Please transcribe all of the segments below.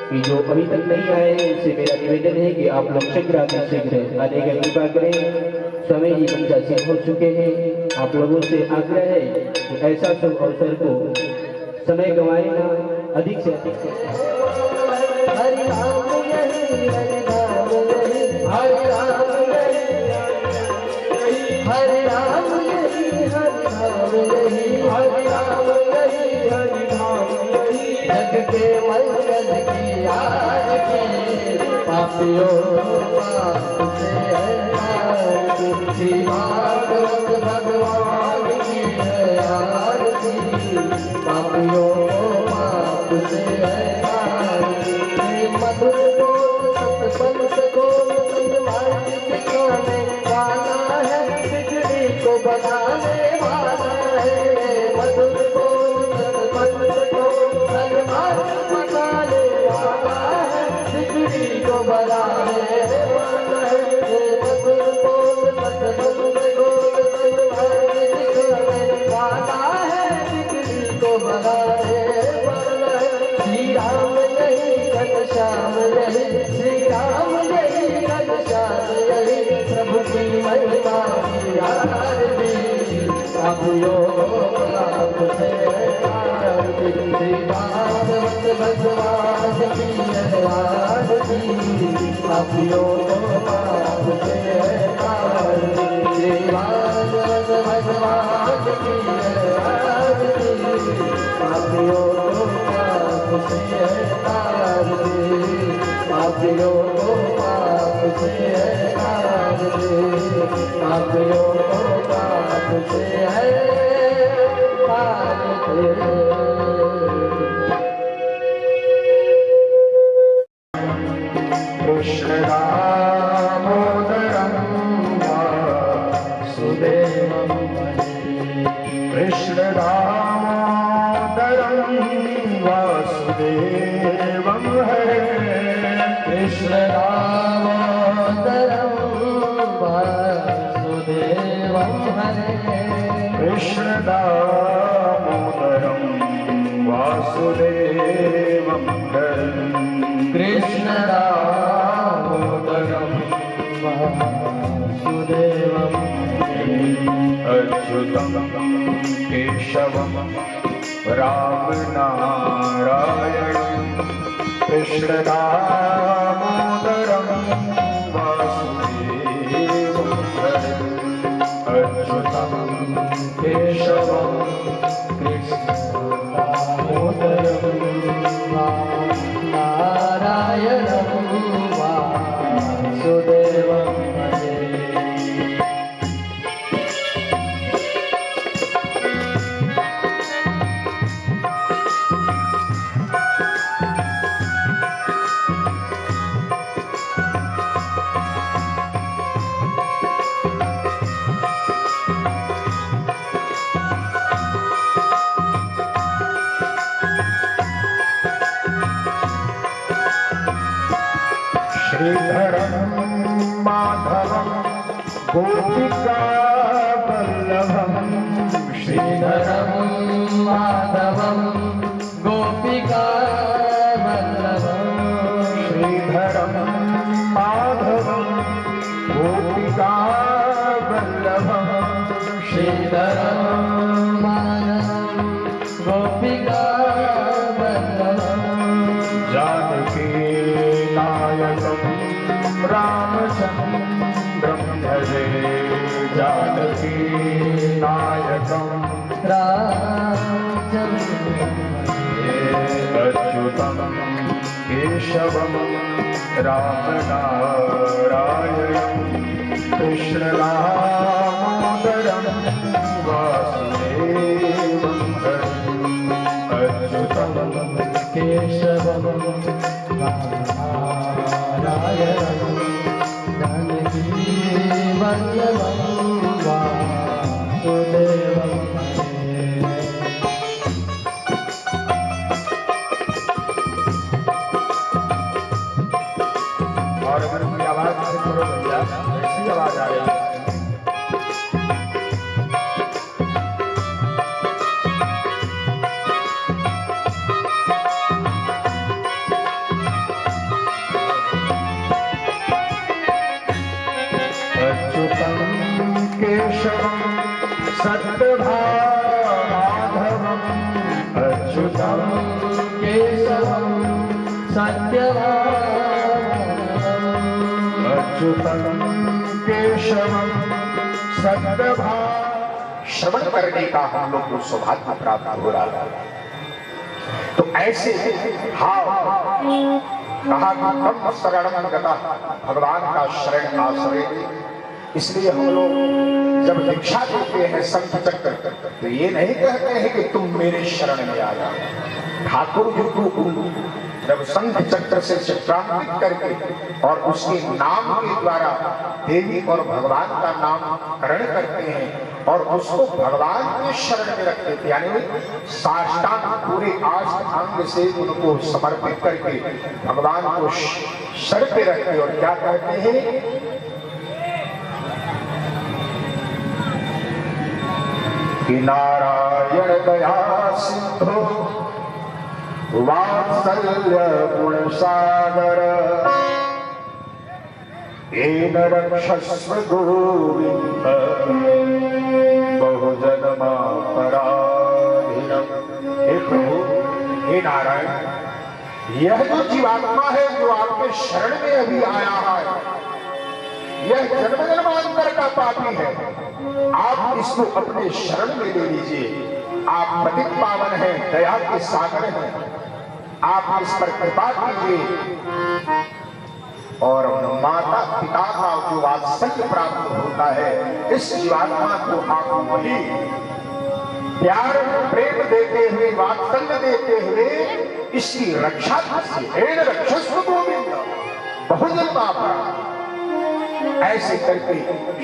कि जो अभी तक नहीं आए उनसे मेरा निवेदन है कि आप लोग शीघ्र आने का कृपा करें। समय जी पंचासी हो चुके हैं। आप लोगों से आग्रह है कि ऐसा शुभ अवसर को समय गंवाए ना, अधिक से अधिक हरि राम यही हरि राम यही हरि राम यही हरि राम यही हरि राम यही हरि राम यही हरि राम यही जग के मंगल की आरती पापियों पाप से है श्री भागवत भगवान की है आरती पापियों पाप से है मधुर बोल सतपंथ बोल सन्मार्ग सिखाने वाला है बिगड़ी को बनाने वाला है मधुर बोल सतपंथ बोल सन्मार्ग सिखाने वाला है बिगड़ी को बनाने वाला है मधुर बोल सतपंथ बोल सन्मार्ग सिखाने वाला है बिगड़ी को बनाने वाला है श्री राम श्याम यही श्री राम यही घनश्याम यही प्रभु की महिमा की आरती पापियों पाप से आरती श्री भागवत भगवान की आरती पापियों पाप से आरती श्री भागवत भगवान की आरती पापियों पाप से पापियों को पाप से है पापियों को पाप से है कृष्ण दामोदरं वासुदेवं कृष्ण दामोदरं वासुदेवं हरे कृष्ण दामोदरं वासुदेवं हरे कृष्ण दामोदरं वासुदेवं हरे कृष्ण दामोदरं वासुदेवं अच्युतं केशवं राम नारायणं कृष्ण दामोदरं वासुदेवं हरे अच्युतं केशवं कृष्ण दामोदरं नारायणं वासुदेवं हरे श्रीधरं माधवं गोपिका वल्लभं श्रीधरं माधवं गोपिका वल्लभं श्रीधरं माधवं गोपिका वल्लभं श्रीधरं माधवं गोपिका वल्लभं जानकी नायकं रामचन्द्रं भजे जानकी नायकं रामचन्द्रं अच्युतं केशवं राम नारायणं कृष्ण दामोदरं केशवं नारायणं जानकी वल्लभं वासुदेवं और अगर उनकी आवाज से करो भैया, ऐसी आवाज आ रही है। अच्युतं केशवं सत्यभामाधवं अच्युतं केशवं सत्यभामाधवम् अच्युतं केशवं सत्यभामा। श्रवण करने का हम लोग को सौभाग्य प्राप्त हो रहा है। तो ऐसे भाव कहा कि तम शरणं गतः, भगवान का शरण आश्रय। इसलिए हम लोग जब दीक्षा देते हैं संत चक्र, तो ये नहीं कहते हैं कि तुम मेरे शरण में आ जाओ। ठाकुर जी को जब संत चक्र से चित्रांकित करके और उसके नाम के द्वारा देवी और भगवान का नामकरण करते हैं और उसको भगवान के शरण में रखते थे, यानी साष्टांग पूरे आष्टांग से उनको समर्पित करके भगवान को सर पे रखते और क्या करते हैं कि नारायण दया सिंधु वात्सल्य गुण सागर एन रक्षस्व गोविंद बहुजन्मापराधिनम्। हे प्रभु, हे नारायण, यह जो जीवात्मा है जो आपके शरण में अभी आया है, यह जन्म जन्मांतर का पापी है। आप इसको अपने शरण में ले लीजिए। आप पतित पावन हैं, दया के सागर हैं, आप इस पर कृपा कीजिए और माता पिता का जो वात्सल्य प्राप्त होता है, इस जीवात्मा को आप वही प्यार प्रेम देते हुए, वात्सल्य देते हुए इसकी रक्षा कीजिए। रक्षस्व गोविंद बहुजन्मापराध। ऐसे करके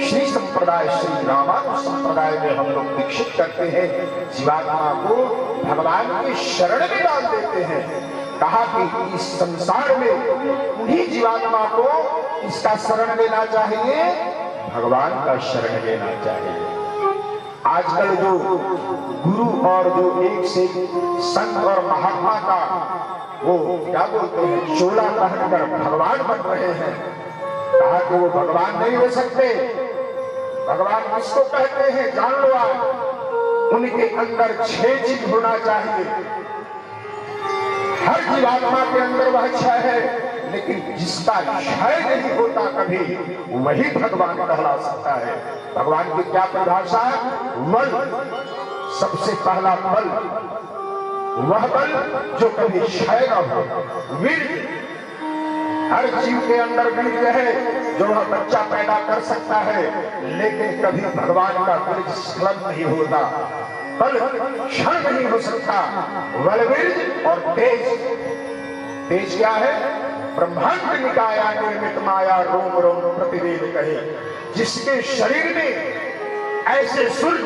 श्री संप्रदाय, श्री रामानुज संप्रदाय में हम लोग दीक्षित करते हैं, जीवात्मा को भगवान के शरण में डाल देते हैं। कहा कि इस संसार में उन्हीं जीवात्मा को इसका शरण लेना चाहिए, भगवान का शरण लेना चाहिए। आजकल जो गुरु और जो एक से संत और महात्मा का वो क्या बोलते हैं, चोला पहनकर भगवान बन रहे हैं। कहा कि वो भगवान नहीं हो सकते। भगवान किसको कहते हैं जान लो आप। उनके अंदर 6 चीज होना चाहिए। हर जीवात्मा के अंदर वह क्षय है, लेकिन जिसका क्षय नहीं होता कभी, वही भगवान कहला सकता है। भगवान की क्या परिभाषा है? बल। सबसे पहला बल, वह बल जो कभी क्षय न हो। वीर, हर जीव के अंदर वीर्य है जो वह बच्चा पैदा कर सकता है, लेकिन कभी भगवान का बीज स्खलन नहीं होता, बल क्षण नहीं हो सकता। बलवीर और तेज। तेज क्या है? ब्रह्मांड निकाया निर्मित माया रोम रोम प्रतिवेद कहे। जिसके शरीर में ऐसे सूर्य,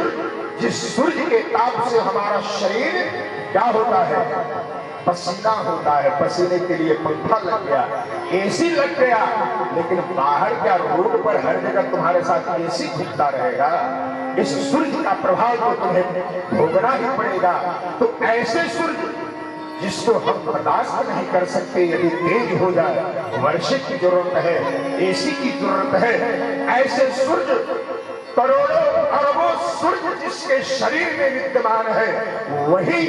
जिस सूर्य के ताप से हमारा शरीर क्या होता है? पसीना होता है। पसीने के लिए पंखा लग गया, एसी लग गया, लेकिन बाहर क्या रोड पर हर जगह तुम्हारे साथ एसी घूमता रहेगा? इस सूर्य का प्रभाव तो तुम्हें भोगना ही पड़ेगा। तो ऐसे सूर्य जिसको हम बर्दाश्त नहीं कर सकते, यदि तेज हो जाए, वर्षा की जरूरत है, एसी की जरूरत है, ऐसे सूर्य, करोड़ों अरबों सूर्य जिसके शरीर में विद्यमान है, वही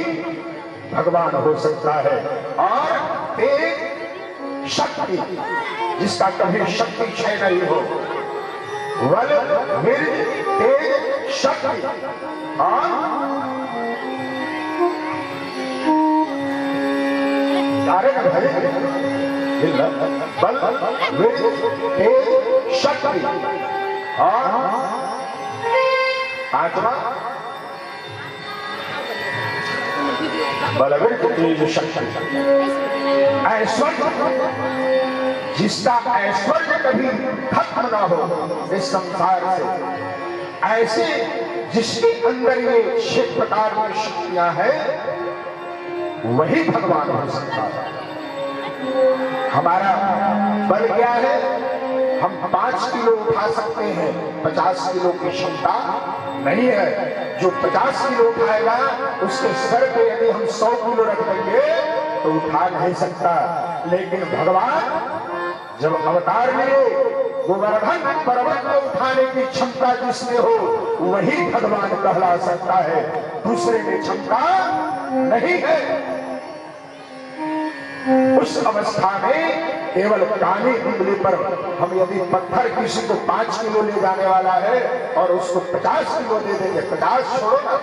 भगवान हो सकता है। और तेज शक्ति, जिसका कभी शक्ति क्षय नहीं हो। बल, वीर्य, तेज, शक्ति और बल, वीर्य, तेज, शक्ति और पांचवा बलवीर तेज शक्ति, ऐश्वर्य, जिसका ऐश्वर्य कभी खत्म ना हो इस संसार से, ऐसे जिसके अंदर ये 6 प्रकार की शक्तियां हैं, वही भगवान हो सकता है। हमारा बल क्या है? हम 5 किलो उठा सकते हैं, 50 किलो की क्षमता नहीं है। जो 50 किलो उठाएगा उसके सर पे यदि हम 100 किलो रख देंगे तो उठा नहीं सकता। लेकिन भगवान जब अवतार लिए, गोवर्धन पर्वत को उठाने की क्षमता जिसमें हो वही भगवान कहला सकता है, दूसरे में क्षमता नहीं है। उस अवस्था में केवल कानी उंगली पर हम यदि पत्थर किसी को 5 किलो ले जाने वाला है और उसको 50 किलो दे देंगे, 50 छोड़ो ना,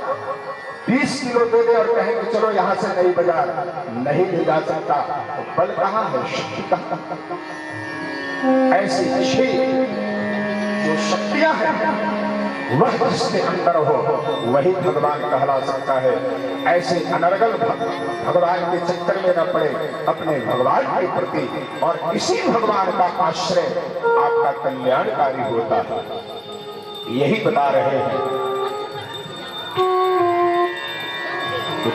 20 किलो दे दे और कहेंगे चलो यहां से नई बाजार, नहीं ले जा सकता। तो बल कहां है, शक्ति कहां? ऐसी 6 जो शक्तियां हैं वह जिसके अंदर हो वही भगवान कहला सकता है। ऐसे अनर्गल भगवान के चक्कर में न पड़े, अपने भगवान के प्रति और इसी भगवान का आश्रय आपका कल्याणकारी होता है, यही बता रहे हैं।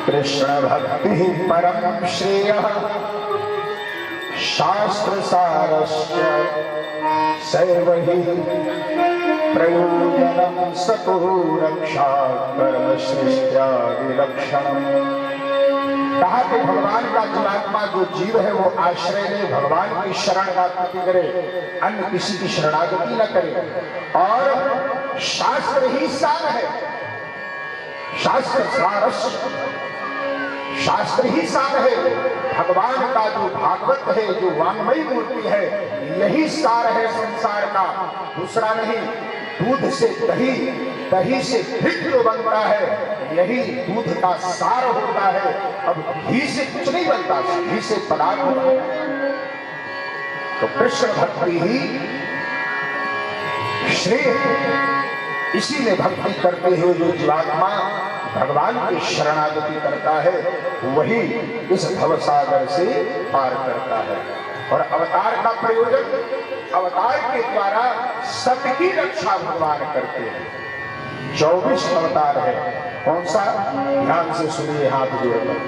कृष्ण भक्ति परम श्रेयः शास्त्र सारस्य सैवहि प्रयोजनम सतो रक्षा कर्म सृष्ट्यादि लक्षणम। कहा कि भगवान का जीवात्मा जो जीव है वो आश्रय ले, भगवान की शरणागति करे, अन्य किसी की शरणागति न करे। और शास्त्र ही सार है, शास्त्र सारस्य, शास्त्र ही सार है। भगवान का जो भागवत है, जो वांग्मयी मूर्ति है, यही सार है संसार का, दूसरा नहीं। दूध से दही, दही से घी जो बनता है, यही दूध का सार होता है। अब घी से कुछ नहीं बनता, घी से पदार्थ होता है। तो कृष्ण भक्ति ही श्रेय, इसी में भक्ति करते हुए जो जीवात्मा भगवान की शरणागति करता है वही इस भवसागर से पार करता है। और अवतार का प्रयोजन, अवतार के द्वारा सबकी रक्षा भगवान करते हैं। 24 अवतार है। कौन सा? ध्यान से सुनिए, हाथ जोड़कर।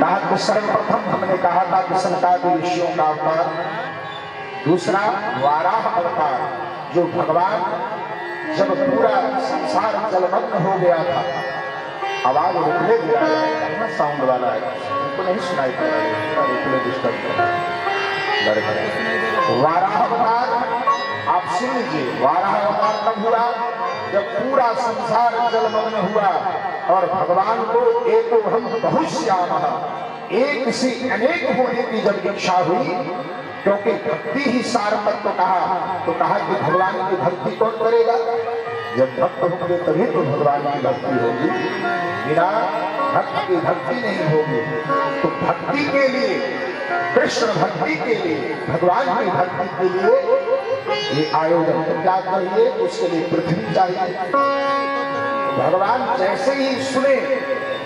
कहा कि सर्वप्रथम हमने कहा था कि सनकादि ऋषियों का अवतार, दूसरा वाराह अवतार, जो भगवान जब पूरा संसार जलमग्न हो गया था, आवाज रिप्ले दिया है, साउंड वाला है, उनको नहीं सुनाई पड़ रहा है, रिप्ले डिस्टर्ब कर रहा है। वाराह अवतार आप सुन लीजिए। वाराह अवतार कब हुआ? जब पूरा संसार जलमग्न हुआ और भगवान को एको हम बहुश्यामः, एक से अनेक होने की जब इच्छा हुई, क्योंकि भक्ति ही सार तत्व कहा, तो कहा कि भगवान की भक्ति कौन करेगा? जब भक्त होंगे तभी तो भगवान की भक्ति होगी, बिना भक्त की भक्ति नहीं होगी। तो भक्ति के लिए, कृष्ण भक्ति के लिए, भगवान की भक्ति के लिए ये आयोजन तो क्या चाहिए? उसके लिए पृथ्वी चाहिए। भगवान जैसे ही सुने,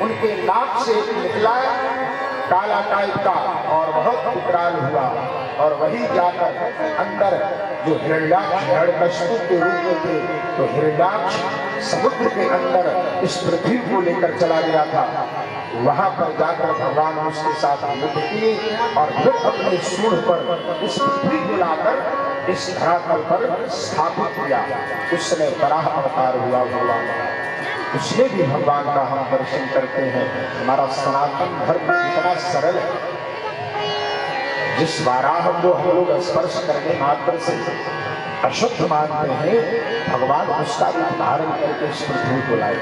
उनके नाक से निकला काला टाइप का और बहुत विकराल हुआ, और वही जाकर अंदर जो हिरण्याक्ष हिरण्यकशिपु के रूप में थे, तो हिरण्याक्ष समुद्र के अंदर इस पृथ्वी को लेकर चला गया था। वहां पर जाकर भगवान उसके साथ युद्ध किए और फिर अपने सूंड पर इस पृथ्वी को लाकर इस धरातल पर स्थापित किया। उस समय वराह अवतार हुआ भगवान का, उसमें भी भगवान का हम दर्शन करते हैं। हमारा सनातन धर्म इतना सरल है, जिस वाराह को हम लोग स्पर्श करने मात्र से अशुद्ध मानते हैं, भगवान उसका रूप धारण करके इस पृथ्वी को लाए।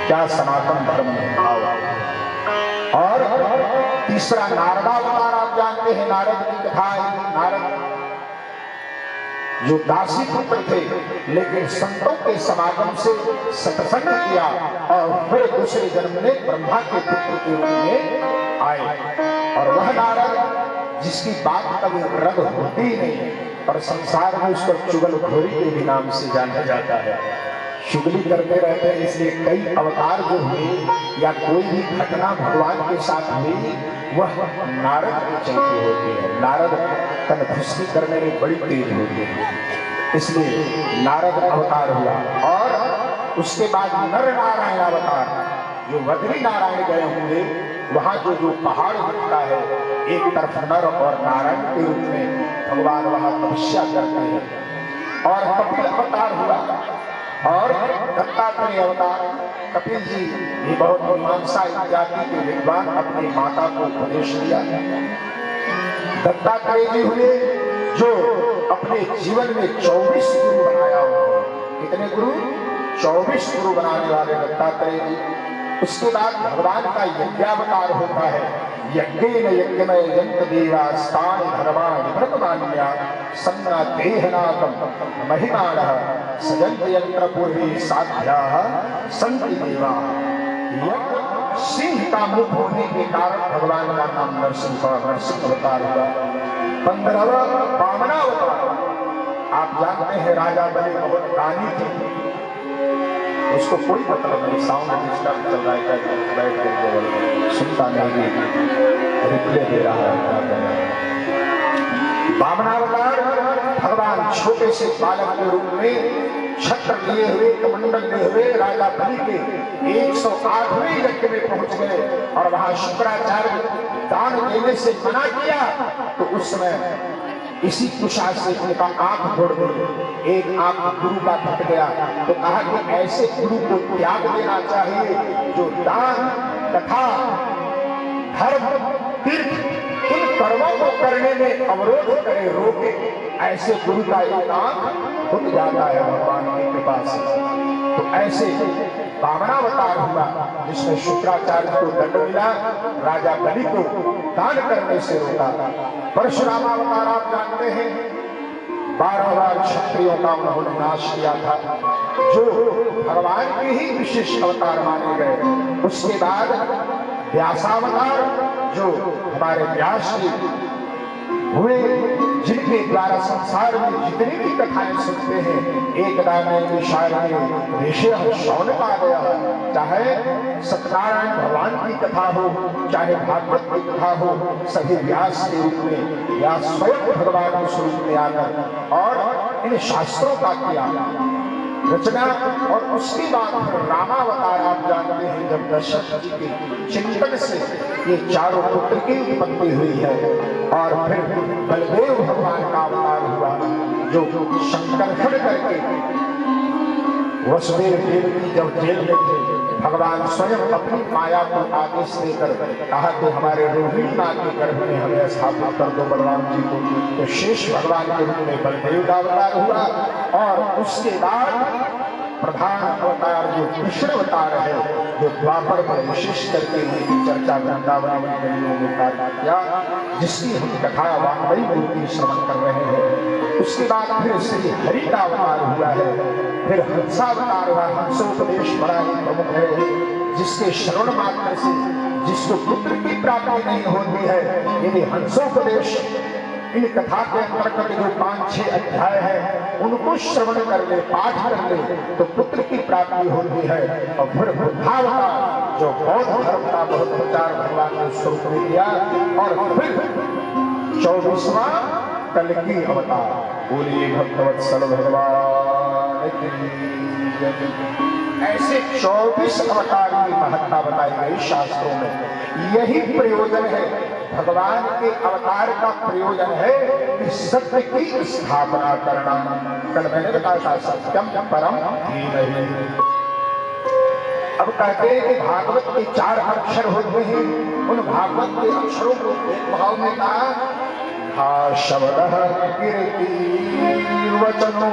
क्या सनातन धर्म में भाव। और तीसरा नारदावतार, आप जानते हैं नारद की कथा है। नारद जो दासी पुत्र थे, लेकिन संतों के समागम से सत्संग किया और फिर दूसरे जन्म में ब्रह्मा के पुत्र के रूप में आए। और वह नारद जिसकी बात कभी रद होती ही नहीं, और संसार में उसको चुगलखोरी के भी नाम से जाना जाता है। चुगली करते रहते हैं, इसलिए कई अवतार जो हुए या कोई भी घटना भगवान के साथ हुई वह नारद के चलते होती है। नारद कनखुस्ती करने में बड़ी तेज होती है, इसलिए नारद अवतार हुआ। और उसके बाद नर नारायण अवतार, जो बद्री नारायण गए होंगे वहां जो पहाड़ दिखता है, एक तरफ नर और नारायण के रूप में भगवान वहां तपस्या करते हैं। और कपिल अवतार हुआ और दत्तात्रेय अवतार। कपिल जी ये बहुत मीमांसा जाति के विद्वान अपनी माता को उपदेश दिया। दत्तात्रेय जी हुए जो अपने जीवन में 24 गुरु बनाया हुआ। कितने गुरु? 24 गुरु बनाने वाले दत्तात्रेय जी। उसके बाद भगवान का यज्ञावतार होता है। यज्ञेन यज्ञमय यंत्र देवा स्थान धर्माणि व्रतमान्या सन्ना देहनाकम महिमानः सजंत यंत्र पूर्वी साध्याः संति देवा। सिंह का मुख होने के कारण भगवान का नाम नरसिंह अवतार हुआ। 15वां वामनावतार। आप जानते हैं राजा बलि बहुत दानी थे, उसको कोई मतलब नहीं, साउंड डिस्टर्ब चल रहा है, बैठ कर सुनता नहीं, रिप्ले दे रहा है। वामनावतार भगवान छोटे से बालक के रूप में छत्र लिए हुए, कमंडल लिए हुए राजा बलि के 108वें यज्ञ में पहुंच गए और वहां शुक्राचार्य दान देने से मना किया तो उस समय इसी कुशा से उनका आंख फोड़ गई। एक आंख गुरु का फट गया तो कहा कि ऐसे गुरु को त्याग देना चाहिए जो दान तथा धर्म तीर्थ उन कर्मों को करने में अवरोध करे, रोके। ऐसे गुरु का एक आंख फुट जाता है भगवान की कृपा से। तो ऐसे वामनावतार हुआ जिसमें शुक्राचार्य को दंड मिला, राजा बलि को दान करने से रोका। परशुराम अवतार आप जानते हैं, 12 बार क्षत्रियों का उन्होंने नाश किया था, जो भगवान के ही विशेष अवतार माने गए। उसके बाद व्यासावतार, जो हमारे व्यास जी हुए, जिनके द्वारा संसार में जितनी भी कथाएं सुनते हैं, एक दाने इशारे में विषय शौनक आ गया। चाहे सत्यनारायण भगवान की कथा हो, चाहे भागवत की कथा हो, सभी व्यास के रूप में या स्वयं भगवान उस रूप में आकर और इन शास्त्रों का किया रचना। और उसके बाद रामावतार आप जानते हैं, जब दशरथ जी के चिंतन से ये चारों पुत्र की उत्पत्ति हुई है। और फिर बलदेव भगवान का अवतार हुआ, जो संकर्षण करके वसुदेव देव की जब जेल में थे, भगवान स्वयं अपनी माया को आदेश देकर कहा कि हमारे रोहिणी माँ के गर्भ में हमें स्थापित कर दो बलराम जी को। तो शेष भगवान के रूप में बलदेव का अवतार हुआ। और उसके बाद प्रधान अवतार जो कृष्ण अवतार है, जो द्वापर में विशेष करके उनकी चर्चा वृंदावन में किया, जिसकी हम कथा वामई मूर्ति श्रवण कर रहे हैं। उसके बाद फिर श्री हरि का अवतार हुआ है, फिर हंसावतार हुआ। हंसोपदेश बड़ा ही प्रमुख है, जिसके श्रवण मात्र से जिसको पुत्र की प्राप्ति नहीं होती है, यदि हंसोपदेश इन कथा के अंतर्गत जो 5-6 अध्याय है उनको श्रवण कर ले, पाठ कर ले, तो पुत्र की प्राप्ति होती है। और फिर बुद्धावतार, जो बौद्ध धर्म का बहुत प्रचार भगवान ने स्वरूप में किया। और फिर 24वां कल्कि अवतार। बोलिए भक्तवत्सल भगवान की। ऐसे 24 अवतार की महत्ता बताई गई शास्त्रों में। यही प्रयोजन है, भगवान के अवतार का प्रयोजन है कि सत्य की स्थापना करना। कल मैंने बताया था, सत्यम परम धीमहि। अब कहते हैं कि भागवत के 4 अक्षर होते हैं, उन भागवत के अक्षरों को एक भाव में कहा, हा शब्दः कीर्ति वचनो,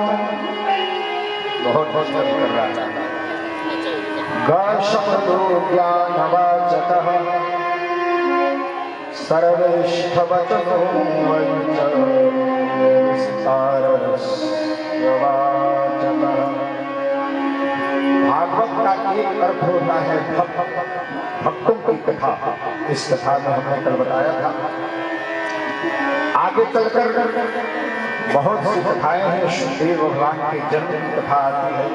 बहुत कर रहा है। ग शब्दो ज्ञानवाचकः सर्वेष्ठ वचनो भागवत का एक अर्थ होता है भक्तों की कथा। इस कथा में हमने कल बताया था। आगे चलकर बहुत सी कथाएं हैं, सुखदेव भगवान के जन्म की कथा आती है।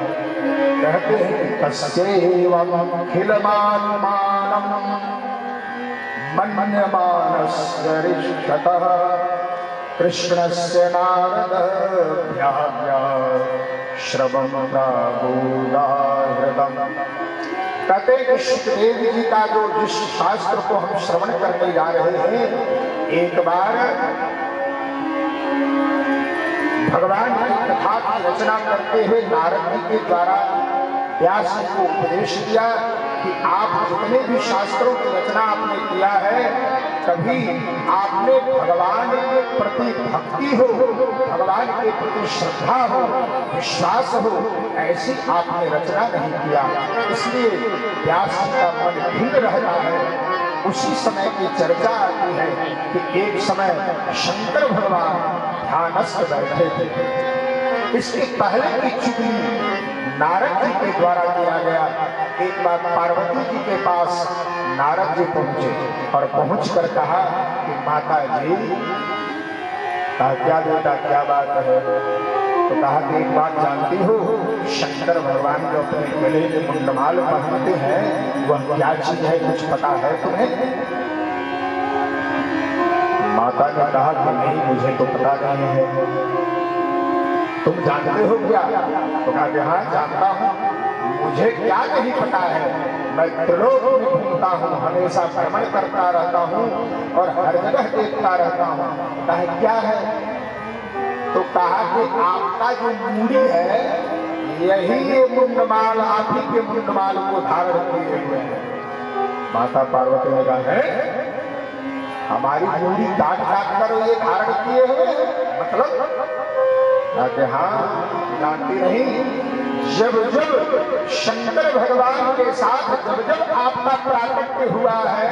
कहते हैं कि तस्यैवमखिलमात्मानं मन्यमानस्य रिष्ठतः कृष्णस्य नारदभ्याव्या श्रवं प्रागोदाहृतम्। कहते हैं कि सुखदेव जी का जो जिस शास्त्र को हम श्रवण करने जा रहे हैं, एक बार भगवान की कथा की रचना करते हुए नारद जी के द्वारा व्यास जी को उपदेश दिया कि आप जितने भी शास्त्रों की रचना आपने किया है, कभी आपने भगवान के प्रति भक्ति हो, भगवान के प्रति श्रद्धा हो, विश्वास हो, ऐसी आपने रचना नहीं किया। इसलिए व्यास जी का मन भिन्न रहता है। उसी समय की चर्चा आती है कि एक समय शंकर भगवान ध्यानस्थ बैठे थे। इसके पहले की चुगली नारद जी के द्वारा किया गया। एक बार पार्वती जी के पास नारद जी पहुंचे और पहुंचकर कहा कि माता जी, कहा क्या बेटा क्या बात है? तो कहा कि एक बात जानती हो, शंकर भगवान जो अपने गले में मुंडमाल पहनते हैं वह क्या चीज है, कुछ पता है तुम्हें? माता ने कहा कि नहीं, मुझे तो पता नहीं है। तुम जानते हो क्या? तो कहा कि हाँ जानता हूँ। मुझे क्या नहीं पता है, मैं त्रिलोक में घूमता हूँ, हमेशा भ्रमण करता रहता हूँ और हर जगह देखता रहता हूँ। कहा क्या है? तो कहा कि आपका जो मूड़ी है, यही ये मुंडमाल, आप ही के मुंडमाल को धारण किए हुए हैं। माता पार्वती ने कहा है, हमारी मूड़ी काट काट कर ये धारण किए हुए हैं, मतलब? कि हाँ, जानती नहीं, जब जब शंकर भगवान के साथ जब जब आपका प्राकट्य हुआ है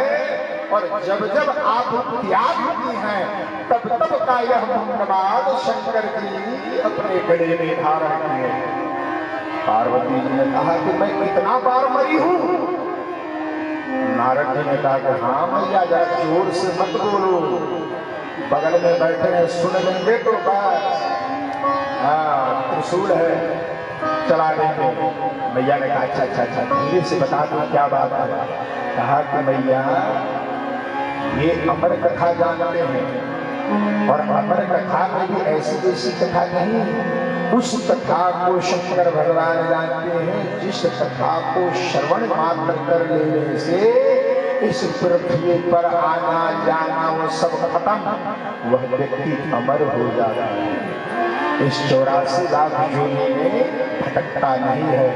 और जब जब आप त्याग की हैं, तब तब का यह मुंडमाल शंकर जी अपने गले में धारण किए। पार्वती जी ने कहा कि मैं कितना बार मरी हूं? नारद जी ने कहा कि हाँ मैया, जरा जोर से मत बोलो, बगल में बैठे हैं, सुन लेंगे तो बस। हाँ, त्रिशूल है, चला देंगे। मैया ने कहा अच्छा अच्छा अच्छा, धीरे से बता दो क्या बात है। कहा कि मैया, ये अमर कथा जानते हैं और अमर कथा में भी ऐसी ऐसी कथा नहीं, उस कथा को शंकर भगवान जानते हैं जिस कथा को श्रवण मात्र कर लेने से इस पृथ्वी पर आना जाना वो सब खत्म, वह व्यक्ति अमर हो जाता है, इस 84 लाख योनि में भटकता नहीं है।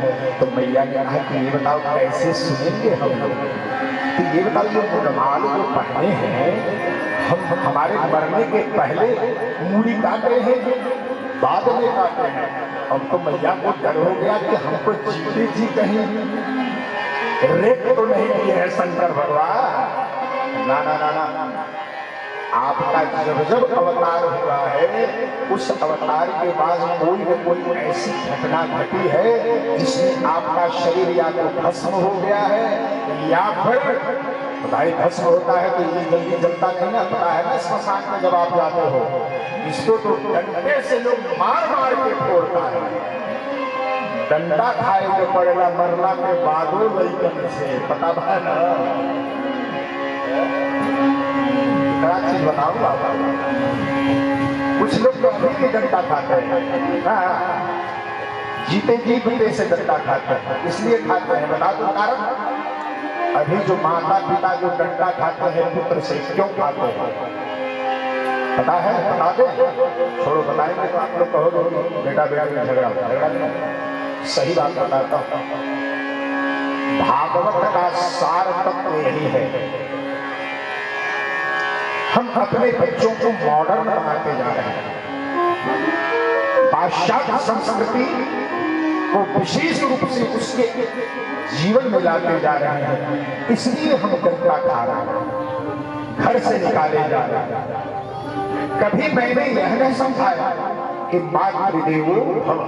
तो मैया ने कहा कि ये बताओ कैसे सुनेंगे हम लोग? तो ये बताओ, जो मुंडमाल जो पहने हैं, हम हमारे मरने के पहले मूड़ी काट रहे हैं, बाद में काट रहे हैं। अब तो मैया को डर हो गया कि हमको जीते जी कहीं रेप तो नहीं किए हैं शंकर भगवान। ना ना ना ना, आपका जब जब अवतार हुआ है, उस अवतार के बाद कोई न कोई ऐसी घटना घटी है जिसमें आपका शरीर या तो भस्म हो गया है या फिर भाई भस्म होता है तो ये जल्दी जलता नहीं ना, पता है ना स्मशान में जब आप जाते हो, इसको तो डंडे से लोग मार मार के फोड़ता है। डंडा खाए जो पड़ेगा मरला के बादो लइकन से, पता है ना? चीज बताऊं आपको, कुछ लोग तो अभी भी डंडा खाते हैं, जीते जी बूते से डंडा खाते हैं। इसलिए खाते हैं, बता दो कारण। अभी जो माता पिता जो डंडा खाते हैं पुत्र से, क्यों खाते हैं पता है? बता दो, छोड़ो बताएंगे तो आप लोग कहोगे बेटा बेटा में झगड़ा नहीं। सही बात बताता हूं, भागवत का सार तत्व यही है। हम अपने बच्चों को मॉडर्न बनाते जा रहे हैं, पाश्चात्य संस्कृति को विशेष रूप से उसके जीवन में लाते जा रहे हैं। इसलिए हम डंडा खा रहे हैं, घर से निकाले जा रहे हैं। कभी मैंने यह नहीं समझाया कि मातृदेवो भव,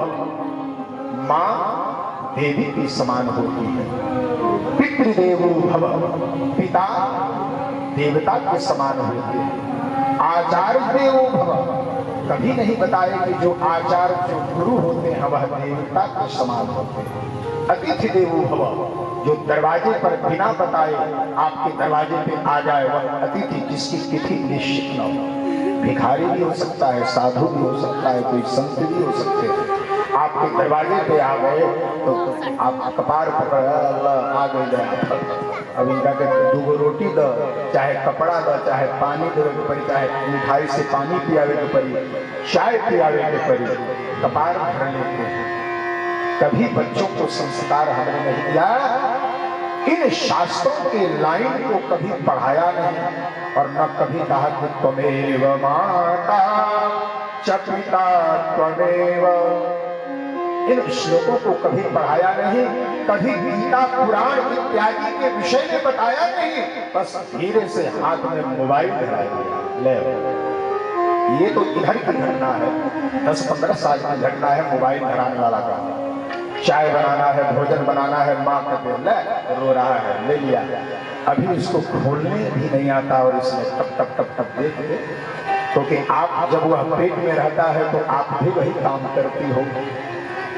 मां देवी के समान होती है, पितृदेवो भव, पिता देवता के समान होते हैं, आचार्य देवो भव, कभी नहीं बताए कि जो आचार्य जो गुरु होते हैं वह देवता के समान होते हैं। अतिथि देवो भव, जो दरवाजे पर बिना बताए आपके दरवाजे पे आ जाए वह अतिथि जिसकी तिथि निश्चित न हो। भिखारी भी हो सकता है, साधु भी हो सकता है, कोई संत भी हो सकते हैं। आपके दरवाजे पे आ गए तो आप कपार पकड़ आ गए, अब इनका के दूगो रोटी दो, चाहे कपड़ा दो, चाहे पानी देवे के पड़ी, चाहे मिठाई से पानी पियावे के पड़ी, चाय पियावे के पड़ी, कपार भर लेते हैं। कभी बच्चों को संस्कार हमने नहीं दिया, इन शास्त्रों के लाइन को कभी पढ़ाया नहीं और न कभी कहा कि त्वमेव माता च पिता त्वमेव। इन श्लोकों को कभी पढ़ाया नहीं, कभी गीता पुराण इत्यादि के विषय में बताया नहीं, बस धीरे से हाथ में मोबाइल धरा दिया। ले, ये तो इधर की घटना है, 10-15 साल की घटना है मोबाइल धराने वाला का। चाय बनाना है, भोजन बनाना है, माँ कहते ले, रो रहा है, ले लिया, अभी इसको खोलने भी नहीं आता और इसमें टप टप टप टप देख दे, क्योंकि आप जब वह पेट में रहता है तो आप भी वही काम करती हो।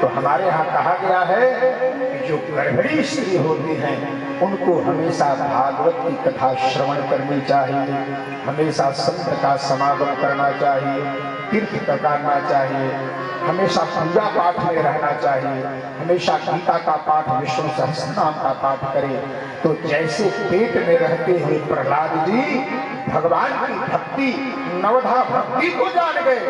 तो हमारे यहाँ कहा गया है कि जो गर्भणी स्त्री होती हैं उनको हमेशा भागवत की कथा श्रवण करनी चाहिए, हमेशा संत का समागम करना चाहिए, तीर्थ करना चाहिए, हमेशा पूजा पाठ में रहना चाहिए, हमेशा गीता का पाठ, विष्णु सहस्रनाम का पाठ करें। तो जैसे पेट में रहते हुए प्रहलाद जी भगवान की भक्ति, नवधा भक्ति को जान गए,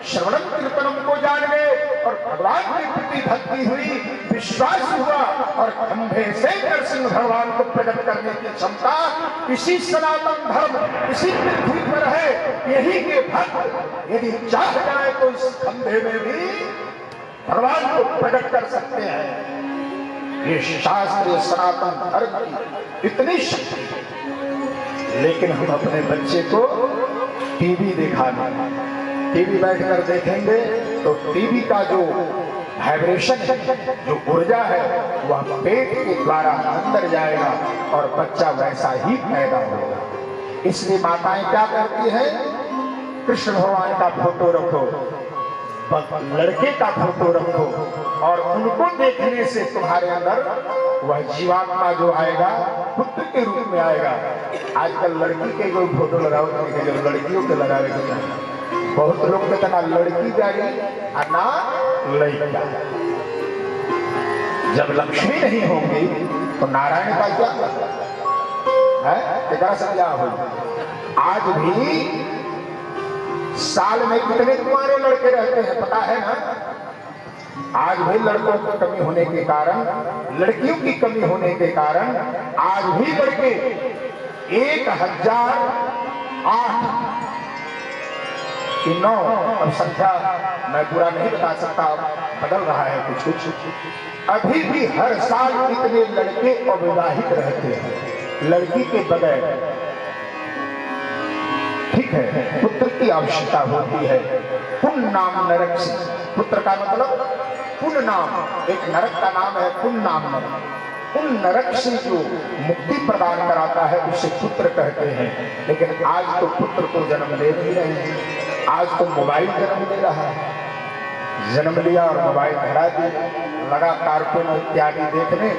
श्रवणम कीर्तनम को जान गए और भगवान के प्रति भक्ति हुई, विश्वास हुआ और खंभे से नरसिंह भगवान को प्रकट करने की क्षमता इसी सनातन धर्म, इसी पृथ्वी पर है। यही के भक्त यदि चाह जाए तो इस खंभे में भी भगवान को प्रकट कर सकते हैं। ये शास्त्रीय सनातन धर्म की इतनी शक्ति है। लेकिन हम अपने बच्चे को टीवी दिखाने, टीवी बैठकर देखेंगे तो टीवी का जो वाइब्रेशन है, जो ऊर्जा है, वह पेट के द्वारा अंदर जाएगा और बच्चा वैसा ही पैदा होगा। इसलिए माताएं क्या करती हैं, कृष्ण भगवान का फोटो रखो, लड़के का फोटो रखो और उनको देखने से तुम्हारे अंदर वह जीवात्मा जो आएगा पुत्र के रूप में आएगा। आजकल लड़की के जो फोटो लगाओ, जो लड़कियों के लगावे के चाहे, बहुत लोग कहते ना लड़की जाएगी और ना लड़का। जब लक्ष्मी नहीं होगी तो नारायण का क्या है, क्या होगी। आज भी साल में कितने कुंवारे लड़के रहते हैं पता है ना। आज भी लड़कों की कमी होने के कारण, लड़कियों की कमी होने के कारण आज भी लड़के 1008 की 9, अब संख्या मैं पूरा नहीं बता सकता, बदल रहा है कुछ कुछ। अभी भी हर साल इतने लड़के अविवाहित रहते हैं लड़की के बगैर। ठीक है, पुत्र की आवश्यकता होती है। पुण्य नाम नरक से, पुत्र का मतलब पुण्य नाम, एक नरक का नाम है पुण्य नाम नरक। उन नरक से जो मुक्ति प्रदान कराता है उसे पुत्र कहते हैं। लेकिन आज तो पुत्र को जन्म ले नहीं रहे हैं, आज तो मोबाइल जन्म ले रहा है। जन्म लिया और मोबाइल धरा दिया, लगा कार्टून इत्यादि देखने,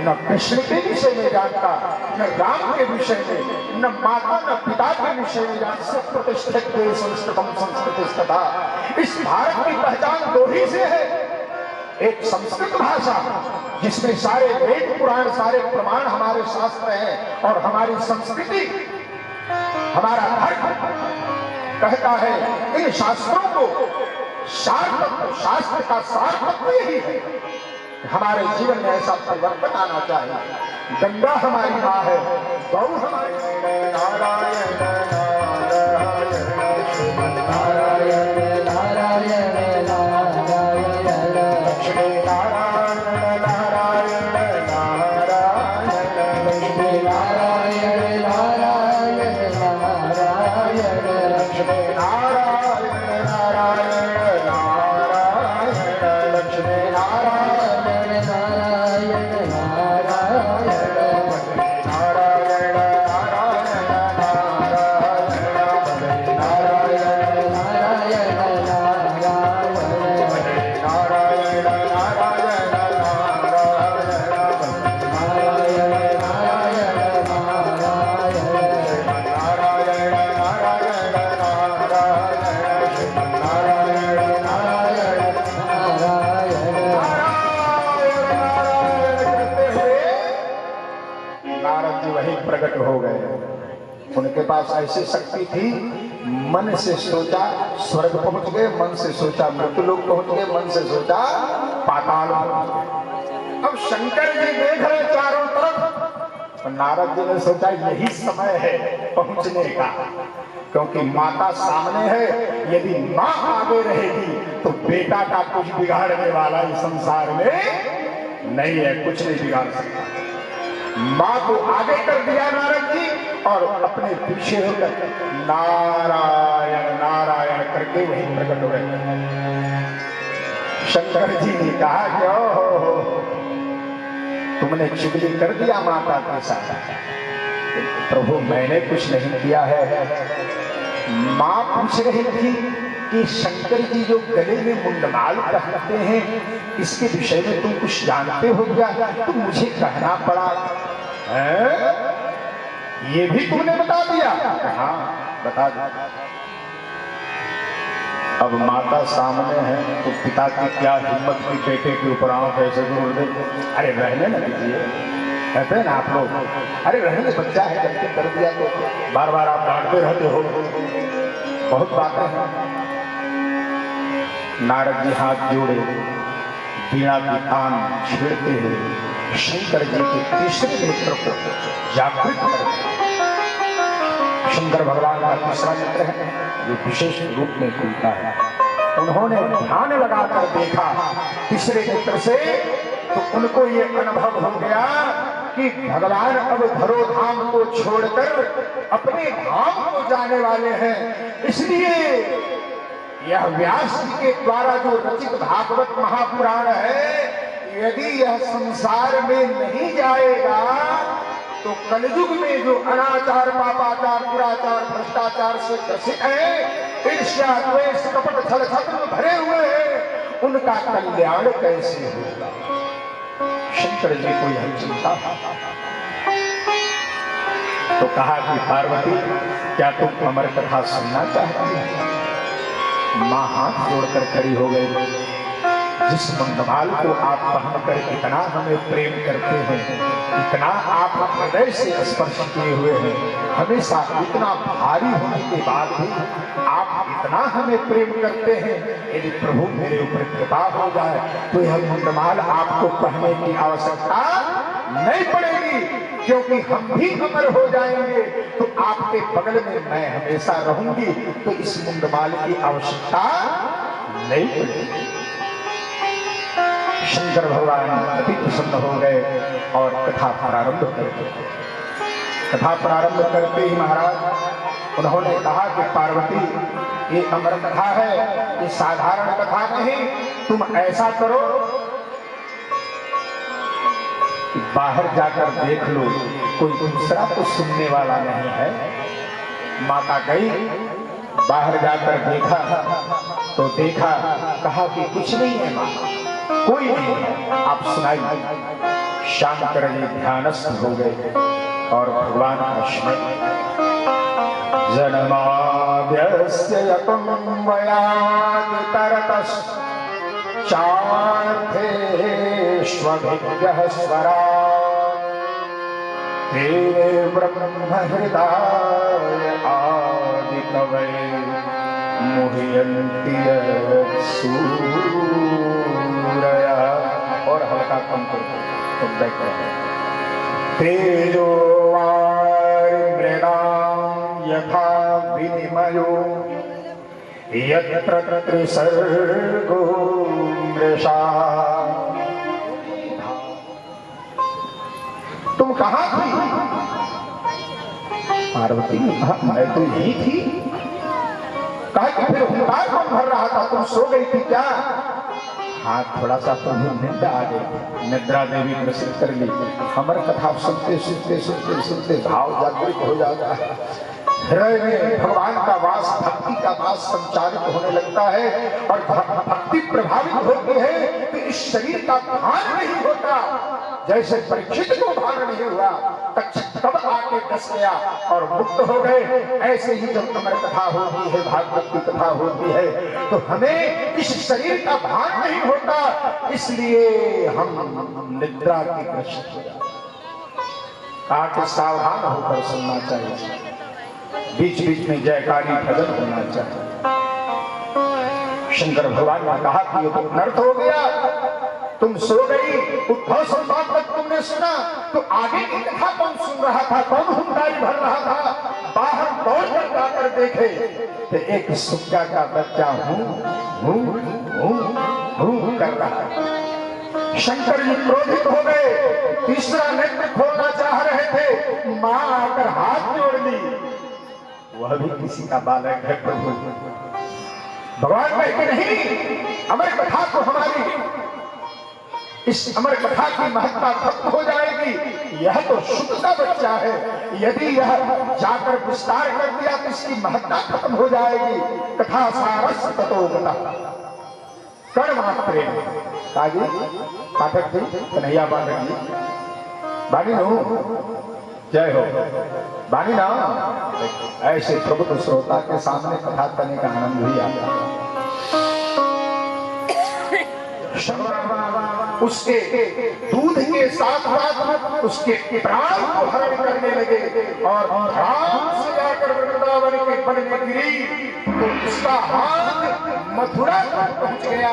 न कृष्ण के विषय में जानता, न राम के विषय में, न माता न पिता के विषय में जानता। सब प्रतिष्ठित संस्कृतम संस्कृतिस्तथा। इस भारत की पहचान दो ही से है, एक संस्कृत भाषा जिसमें सारे वेद पुराण, सारे प्रमाण हमारे शास्त्र हैं और हमारी संस्कृति, हमारा धर्म कहता है। इन शास्त्रों को शास्त्र का सार्थक यही है। हमारे जीवन में ऐसा परिवर्तन आना चाहिए। गंगा हमारी माँ है, गौ हमारी नारायण नारायण नारायण नारायण लक्ष्मी नारायण नारायण नारायण लक्ष्मी नारायण नारायण नारायण लक्ष्मी नारायण नारायण नारायण लक्ष्मी नारायण नारायण नारायण नारायण नारायण नारायण उनके पास ऐसी शक्ति थी, मन से सोचा स्वर्ग पहुंच गए, मन से सोचा मृत्युलोक पहुंच गए, मन से सोचा पाताल पहुंच गए। अब शंकर जी देख रहे चारों तरफ, नारद जी ने सोचा यही समय है पहुंचने का, क्योंकि माता सामने है, यदि माँ आगे रहेगी तो बेटा का कुछ बिगाड़ने वाला इस संसार में नहीं है, कुछ नहीं बिगाड़ सकता। माँ को आगे कर दिया नारद जी और अपने पीछे होकर नारायण नारायण करके वहीं प्रकट हो गए। शंकर जी ने कहा कि ओहो, तुमने चुगली कर दिया माता के साथ। प्रभु मैंने कुछ नहीं किया है। माँ पूछ रही थी कि शंकर जी जो गले में मुंडमाल पहनते हैं, इसके विषय में तुम कुछ जानते हो क्या? तो मुझे कहना पड़ा है? ये भी तुमने बता दिया? हाँ बता दिया। अब माता सामने है तो पिता की क्या हिम्मत की बेटे के ऊपर आंख ऐसे जरूर दे। अरे रहने न दीजिए, कहते हैं ना आप लोग, अरे रहने बच्चा है, गलती कर दिया तो बार बार आप डांटते रहते हो, बहुत बातें हैं। नारद जी हाथ जोड़े, वीणा की तान छेड़ते हुए शंकर जी के तीसरे नेत्र को जागृत करते। शंकर भगवान का तीसरा नेत्र है जो विशेष रूप में खुलता है। उन्होंने ध्यान लगाकर देखा तीसरे नेत्र से, तो उनको ये अनुभव हो गया कि भगवान अब धरोधाम को छोड़कर अपने धाम को जाने वाले हैं। इसलिए यह व्यास जी के द्वारा जो रचित भागवत महापुराण है, यदि यह संसार में नहीं जाएगा तो कलयुग में जो अनाचार, पापाचार, दुराचार, भ्रष्टाचार से ग्रसित है, ईर्ष्या, द्वेष, कपट, छल छल में भरे हुए हैं, उनका कल्याण कैसे होगा? शंकर जी को यह चिंता। तो कहा कि पार्वती, क्या तुम अमर कथा सुनना चाहती हो? मां हाथ जोड़कर खड़ी हो गई। जिस मुंडमाल को आप पहनकर इतना हमें प्रेम करते हैं, इतना आप हृदय से स्पर्श किए हुए हैं, हमेशा इतना भारी होने के बाद भी आप इतना हमें प्रेम करते हैं, यदि प्रभु मेरे ऊपर कृपा हो जाए तो यह मुंडमाल आपको पहनने की आवश्यकता नहीं पड़ेगी, क्योंकि हम भी अमर हो जाएंगे तो आपके बगल में मैं हमेशा रहूंगी, तो इस मुंडमाल की आवश्यकता नहीं पड़ेगी। शंकर भगवान अति प्रसन्न हो गए और कथा प्रारंभ कर दी। कथा प्रारंभ करते ही महाराज उन्होंने कहा कि पार्वती, ये अमर कथा है, ये साधारण कथा नहीं, तुम ऐसा करो कि बाहर जाकर देख लो, कोई दूसरा तो सुनने वाला नहीं है। माता गई, बाहर जाकर देखा तो देखा, कहा कि कुछ नहीं है माँ, कोई नहीं है, आप सुनाइए। शंकर जी ध्यानस्थ हो गए और भगवान का स्मरण। जन्माद्यस्य यतं वयाति तरतश् चार्थेष्वभिज्ञः स्वरात् तेने ब्रह्महृदाय आदिकवये मुह्यन्ति सूरया। और हल्का कम कर दो, तेजो वारिमृणां यथा विनिमयो यत्र त्रिसर्गो मृषा। तुम कहाँ थी? पार्वती ने कहा, मैं तो यही थी। कहा कि फिर हुंकार कौन भर रहा था, तुम सो गई थी क्या? हाँ, थोड़ा सा तो निद्रा आ गई, निद्रा देवी ग्रसित कर ली। अमर कथा सुनते सुनते सुनते सुनते भाव जागृत हो जाता है, हृदय में भगवान का वास, भक्ति का वास संचारित होने लगता है और भक्ति प्रभावित होती है तो इस शरीर का भान नहीं होता। जैसे परीक्षित को भान नहीं हुआ, तब आके डस गया और मुक्त हो गए। ऐसे ही जब अमर कथा होती है, भागवत की कथा होती है, तो हमें इस शरीर का भान नहीं होता, इसलिए हम निद्रा की ग्रस्त हो जाते। सावधान होकर सुनना चाहिए। बीच बीच में जयकारी भजन होना चाहिए। शंकर भगवान ने कहा कि ये तो अनर्थ हो गया, तुम सो गई, उद्धव संवाद तक तुमने सुना, तो आगे की कथा कौन सुन रहा था, कौन हुंकारी भर रहा था? बाहर दौड़ कर जाकर देखे तो एक सुग्गा का बच्चा हूं कर रहा है। शंकर जी क्रोधित हो गए, तीसरा नेत्र खोलना चाह रहे थे, मां आकर हाथ जोड़ ली, वह भी किसी का बालक है प्रभु। भगवान कहते नहीं, अमर कथा तो हमारी, इस अमर कथा की महत्ता खत्म हो जाएगी। यह तो शुद्ध का बच्चा है, यदि यह जाकर विस्तार कर दिया तो इसकी महत्ता खत्म हो जाएगी। कथा सारस ततो गता कण मात्रे काजी पाठक जी, कन्हैया पाठक जी, बानी नो जय हो, बानी ना। ऐसे प्रभु श्रोता के सामने कथा करने का आनंद भी आता है। उसके दूध के साथ साथ उसके प्राण को हरण करने लगे और धड़ाम से जाकर वृंदावन के वन में गिरी तो उसका हाथ मथुरा तक पहुंच गया।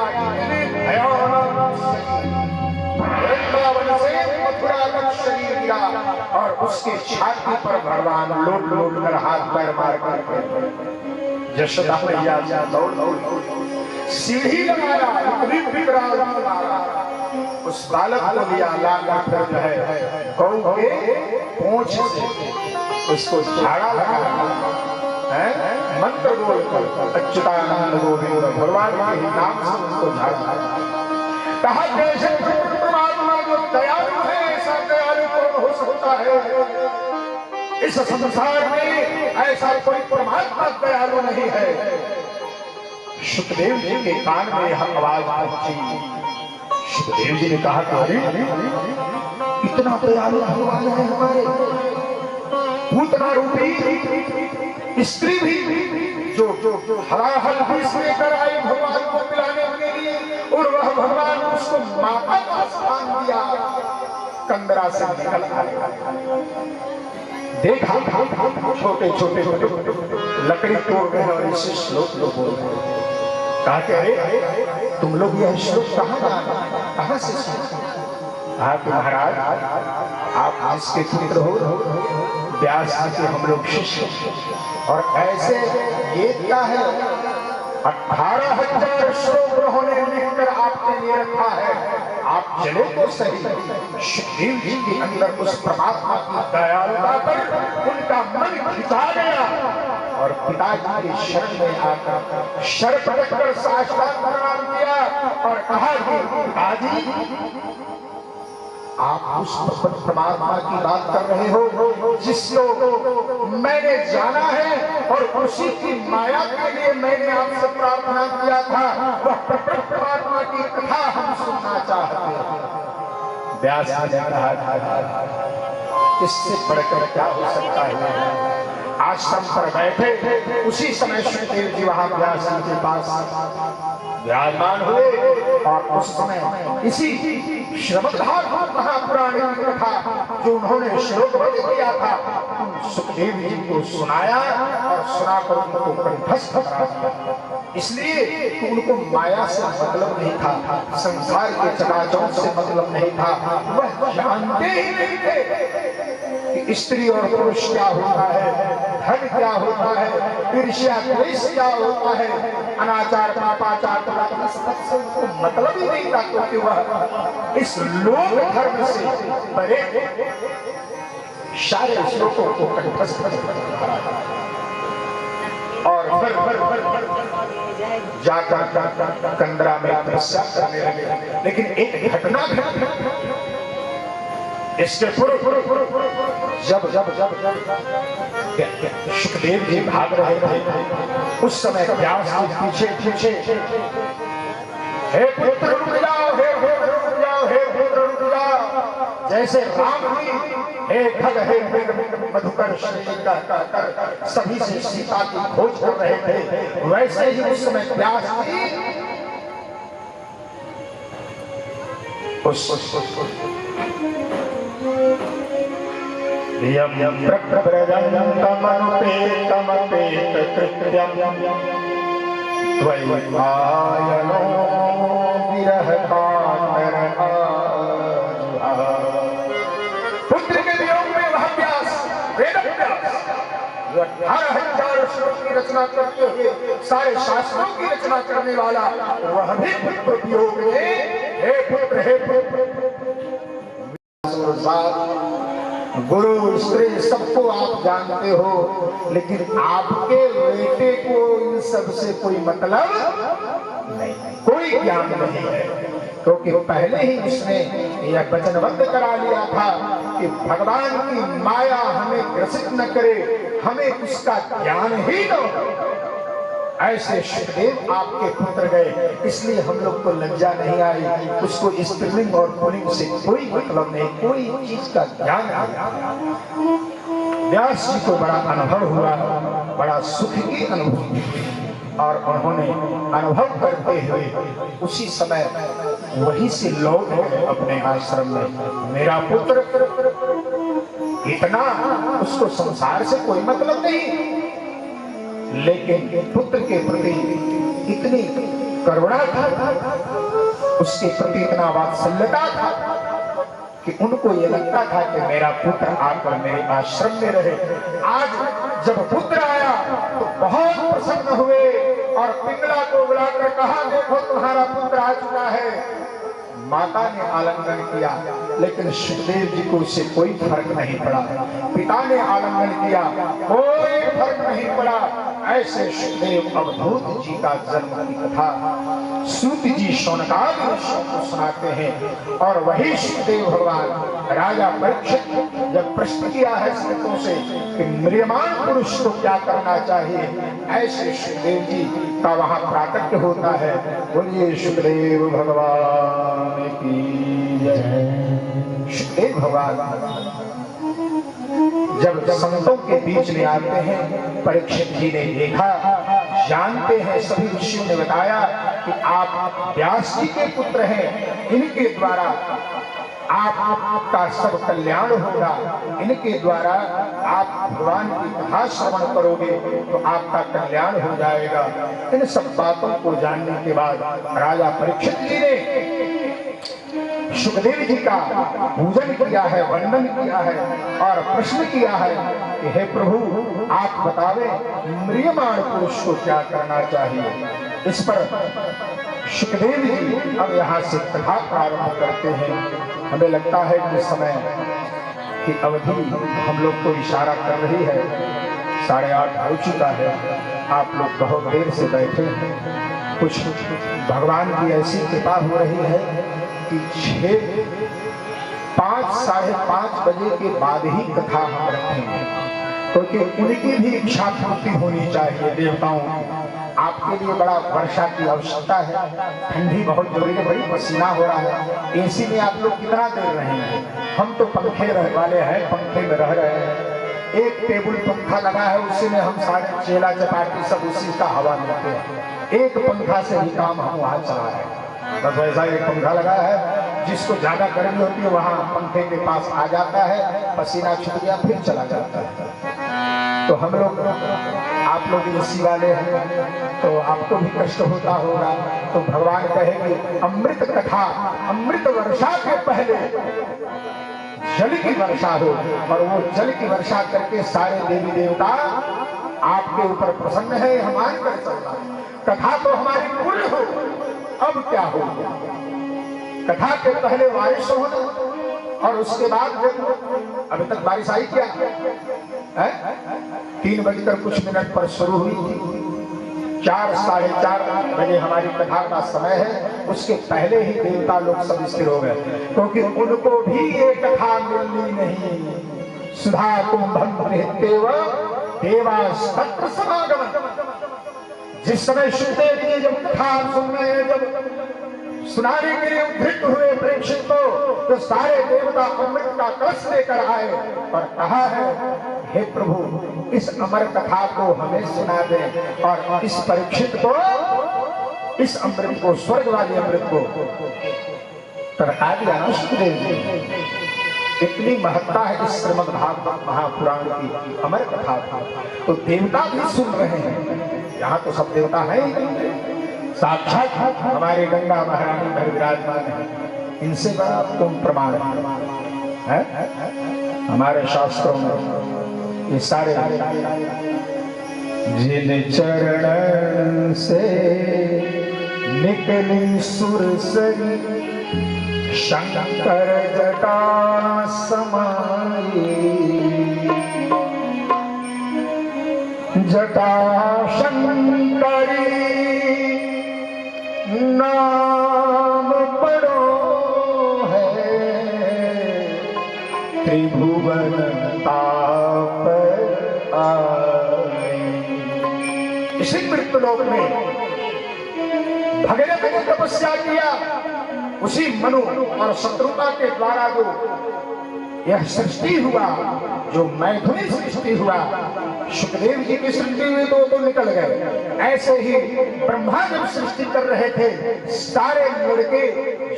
वृंदावन से मथुरा तक शरीर गिरा और उसके छाती पर भगवान लोट लोट कर हाथ पैर मार कर यशोदा मैया दौड़ दौड़ सीढ़ी लगाया, उस बालक को लिया, लाकर फिर जो है गौ के पूंछ से उसको झाड़ा लगा है, मंत्र बोलकर अच्युतानंद गोविंद भगवान के नाम से उसको झाड़ा। कहा जैसे परमात्मा जो दयालु है, ऐसा दयालु कौन हो सकता है? इस संसार में ऐसा कोई परमात्मा दयालु नहीं है। सुखदेव जी के कान में यह आवाज पहुंची। सुखदेव जी ने कहा कि इतना दयालु भगवान है हमारे, पूतना रूपी स्त्री भी जो हलाहल विष लेकर आई भगवान को पिलाने के लिए, और वह भगवान उसको माता का स्थान दिया, कंदरा से निकल आया। देखा छोटे छोटे लकड़ी तोड़ रहे और इसे श्लोक लोग बोल रहे। कहा कि अरे तुम लोग यह श्लोक कहाँ से सुने? कहा कि महाराज आप इसके पुत्र हो, व्यास जी के हम लोग शिष्य, और ऐसे ये क्या है 18,000 श्लोक उन्होंने लिखकर आपके लिए रखा है। आप चले तो सही। सुखदेव जी के अंदर उस परमात्मा की दयालुता पर उनका मन खिंचा गया और पिताजी के शरण में आकर शर पटक कर साष्टांग प्रणाम किया और कहा कि पिताजी आप उस परमात्मा की बात कर रहे हो जिसको मैंने जाना है और उसी की माया के लिए मैंने आपसे प्रार्थना किया था। वह परमात्मा की कथा हम सुनना चाहते हैं। व्यास जी ने कहा इससे बढ़कर क्या हो सकता है? आश्रम पर बैठे उसी समय सुखदेव जी वहां व्यास जी के पास विराजमान हुए और उस समय इसी श्रमदभागवत महापुराण की कथा जो उन्होंने श्लोकबद्ध किया था सुखदेव जी को सुनाया और सुनाकर उनको कंठस्थ करा दिया। इसलिए कि उनको माया से मतलब नहीं था, संसार के चकाचौंध से मतलब नहीं था। वह जानते ही नहीं थे कि स्त्री और पुरुष क्या होता है, धन क्या होता है, ईर्ष्या द्वेष क्या होता है, अनाचार पापाचार को मतलब ही नहीं था, क्योंकि वह इस लोक धर्म से परे सारे श्लोकों को कंठस्थ और जाकर कंदरा में तपस्या करने लगे। लेकिन एक घटना घटी इसके पूर्व जब सुखदेव जी भाग रहे थे उस समय व्यास जी पीछे हे पुत्र रुक जाओ, हे पुत्र रुक जाओ, हे पुत्र रुक जाओ। जैसे राम जी हे खग हे मधुकर कर सभी से सीता की खोज कर रहे थे, वैसे ही उस समय व्यास जी यं प्रव्रजन्तमनुपेतमपेतकृत्यं द्वैपायनो विरहकातरः पुत्र के वियोग में वह व्यास, वेद व्यास, जो 18,000 श्लोक की रचना करते हुए सारे शास्त्रों की रचना करने वाला, वह भी पुत्र वियोग में हे पुत्र गुरु स्त्री सबको आप जानते हो, लेकिन आपके बेटे को इन सब से कोई मतलब नहीं, कोई ज्ञान नहीं है, क्योंकि पहले ही उसने यह वचनबद्ध करा लिया था कि भगवान की माया हमें ग्रसित न करे, हमें उसका ज्ञान ही न हो। ऐसे शुकदेव आपके पुत्र गए, इसलिए हम लोग को लज्जा नहीं आई, उसको स्त्रीलिंग और पुल्लिंग से कोई मतलब नहीं, कोई चीज का ज्ञान नहीं। व्यास जी को बड़ा अनुभव हुआ, बड़ा सुख की अनुभूति, और उन्होंने अनुभव करते हुए उसी समय वहीं से लौट गए अपने आश्रम में। मेरा पुत्र इतना, उसको संसार से कोई मतलब नहीं, लेकिन पुत्र के प्रति इतनी करुणा था, उसके प्रति इतना वात्सल्यता था कि उनको ये लगता था कि मेरा पुत्र आकर मेरे आश्रम में रहे। आज जब पुत्र आया तो बहुत प्रसन्न हुए और पिंगला को बुलाकर कहा, देखो तुम्हारा पुत्र आ चुका है। माता ने आलिंगन किया, लेकिन सुखदेव जी को उससे कोई फर्क नहीं पड़ा। पिता ने आलिंगन किया, कोई फर्क नहीं पड़ा। ऐसे सुखदेव अवधूत जी का जन्म की कथा सूत जी शौनकादि ऋषियों को सुनाते हैं, और वही सुखदेव भगवान राजा परीक्षित जब प्रश्न किया है संतों से कि म्रियमान पुरुष को क्या करना चाहिए, ऐसे सुखदेव जी का वहां प्राकट्य होता है। बोलिए सुखदेव भगवान की जय। सुखदेव भगवान जब संतों के बीच में आते हैं, परीक्षित जी ने देखा, जानते हैं, सभी ऋषियों ने बताया कि आप व्यास जी के पुत्र हैं, इनके द्वारा आपका सब कल्याण होगा, इनके द्वारा आप भगवान की कथा श्रवण करोगे तो आपका कल्याण हो जाएगा। इन सब बातों को जानने के बाद राजा परीक्षित जी ने सुखदेव जी का पूजन किया है, वंदन किया है, और प्रश्न किया है कि हे प्रभु, आप बतावे म्रियमाण पुरुष को क्या करना चाहिए। इस पर सुखदेव जी अब यहाँ से कथा प्रारंभ करते हैं। हमें लगता है कि समय की अवधि हम लोग को इशारा कर रही है, 8:30 हो चुका है। आप लोग बहुत देर से बैठे हैं, कुछ भगवान की ऐसी कृपा हो रही है कि 5, 5:30 बजे के बाद ही कथा हम रखेंगे, क्योंकि उनकी भी इच्छा पूर्ति होनी चाहिए। देवताओं, आपके लिए बड़ा वर्षा की आवश्यकता है, ठंडी बहुत जोरी है, बड़ी पसीना हो रहा है। एसी में आप लोग कितना देर रहेंगे? हम तो पंखे वाले हैं, पंखे में रह रहे हैं। एक टेबल पंखा लगा है, उसी में हम सारे चेला चपाटी सब उसी का हवा लेते हैं। एक पंखा से ही काम हम वहाँ चला रहे हैं। बस वैसा एक पंखा लगा है, जिसको ज्यादा गर्मी होती है वहां पंखे के पास आ जाता है, पसीना छूट गया फिर चला जाता है। तो हम लोग, आप लोग एसी वाले हैं तो आपको भी कष्ट होता होगा। तो भगवान कहेंगे अमृत कथा, अमृत वर्षा के पहले जल की वर्षा हो, और वो जल की वर्षा करके सारे देवी देवता आपके ऊपर प्रसन्न है, हम मान कर चलना। कथा तो हमारी पूर्ण हो, अब क्या हो? कथा के पहले बारिश होना, और उसके बाद अभी तक बारिश आई क्या है? 3:00 पर शुरू हुई थी, 4, 4:30 बजे हमारी कथा का समय है। उसके पहले ही देवता लोग सब स्थिर हो गए, क्योंकि उनको भी ये कथा मिलनी नहीं। सुधा कुंभम देवास्तत्र समागम। जिस समय सुखदेव जी जब कथा सुन रहे हैं, जब सुनाने के लिए उद्धृत हुए परीक्षित को, तो सारे देवता अमृत का कलश लेकर आए और कहा है, हे प्रभु, इस अमर कथा को हमें सुना दे, और इस परीक्षित को, इस अमृत को, स्वर्ग वाले अमृत को तरका दिया सुखदेव जी। इतनी महत्ता है इस श्रीमद् भागवत महापुराण की अमर कथा था। तो देवता भी सुन रहे हैं, यहाँ तो सब देवता हैं, साक्षात हमारे गंगा महारानी भर विराजमान है। इनसे बड़ा तुम प्रमाण है हमारे शास्त्रों में ये सारे। जिन चरण से निकली सुरसरी शंकर जटा समाई, जटा शंकरी नाम पड़ो है, त्रिभुवन ताप आई। इसी मृत्युलोक में भगीरथ ने तपस्या किया, उसी मनु और शत्रुता के द्वारा जो यह सृष्टि हुआ, जो मैथुनी सृष्टि हुआ, सुखदेव जी की सृष्टि हुई तो निकल गए। ऐसे ही ब्रह्मा जब सृष्टि कर रहे थे, सारे लड़के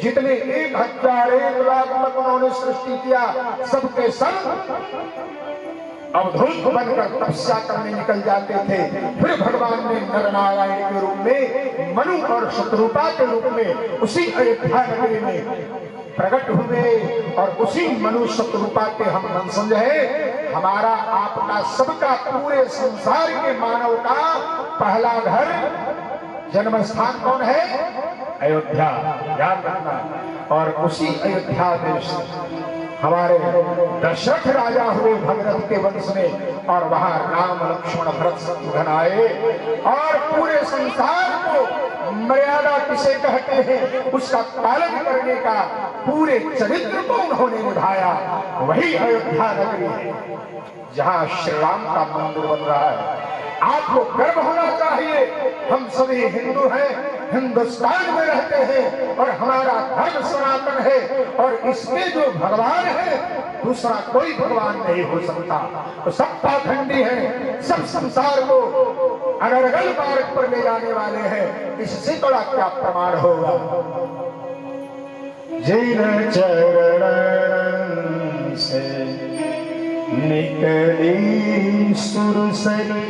जितने 1001 लाख तक उन्होंने सृष्टि किया, सबके सब अवधूत बनकर तपस्या करने निकल जाते थे। फिर भगवान ने नरनारायण के रूप में, मनु और शत्रुता के रूप में उसी अयोध्या नगरी में प्रकट हुए, और उसी मनु शत्रुता के हम वंशज हैं। हमारा आपका सबका पूरे संसार के मानव का पहला घर जन्म स्थान कौन है? अयोध्या, याद रखना। और उसी अयोध्या देश हमारे दशरथ राजा हुए भगीरथ के वंश में, और वहां राम लक्ष्मण भरत शत्रुघ्न आए, और पूरे संसार को मर्यादा किसे कहते हैं उसका पालन करने का पूरे चरित्र को उन्होंने निभाया। वही अयोध्या नगरी है जहां श्री राम का मंदिर बन रहा है। आपको गर्व होना चाहिए, हम सभी हिंदू हैं, हिंदुस्तान में रहते हैं, और हमारा धर्म सनातन है, और इसके जो भगवान है दूसरा कोई भगवान नहीं हो सकता। तो सब पाखंडी हैं, सब संसार को अनर्गल मार्ग पर ले जाने वाले हैं। इससे बड़ा क्या प्रमाण होगा? जिन चरण से निकली सुरसरी,